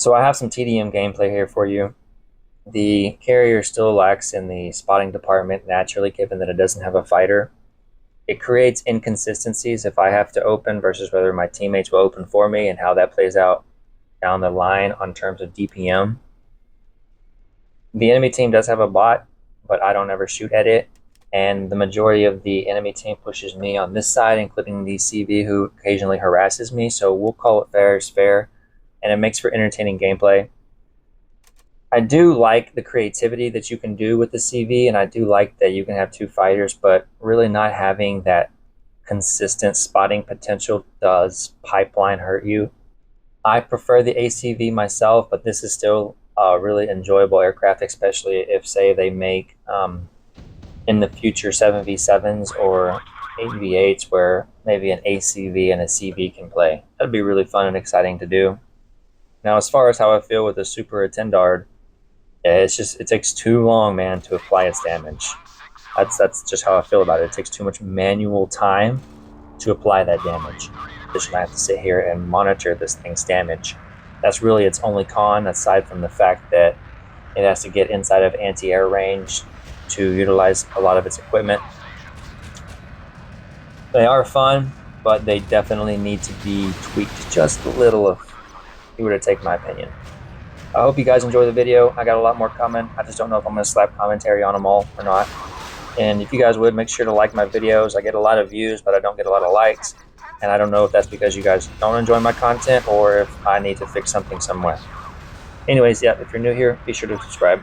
So I have some TDM gameplay here for you. The carrier still lacks in the spotting department naturally, given that it doesn't have a fighter. It creates inconsistencies if I have to open versus whether my teammates will open for me and how that plays out down the line on terms of DPM. The enemy team does have a bot, but I don't ever shoot at it. And the majority of the enemy team pushes me on this side, including the CV who occasionally harasses me. So we'll call it fair is fair, and it makes for entertaining gameplay. I do like the creativity that you can do with the CV, and I do like that you can have two fighters, but really not having that consistent spotting potential does pipeline hurt you. I prefer the ACV myself, but this is still a really enjoyable aircraft, especially if, say, they make in the future 7v7s or 8v8s where maybe an ACV and a CV can play. That'd be really fun and exciting to do. Now, as far as how I feel with the Super Etendard, yeah, it takes too long, man, to apply its damage. That's just how I feel about it. It takes too much manual time to apply that damage. I have to sit here and monitor this thing's damage. That's really its only con, aside from the fact that it has to get inside of anti-air range to utilize a lot of its equipment. They are fun, but they definitely need to be tweaked just a little if you were to take my opinion. I hope you guys enjoy the video. I got a lot more coming. I just don't know if I'm going to slap commentary on them all or not. And if you guys would, make sure to like my videos. I get a lot of views, but I don't get a lot of likes. And I don't know if that's because you guys don't enjoy my content or if I need to fix something somewhere. Anyways, yeah, if you're new here, be sure to subscribe.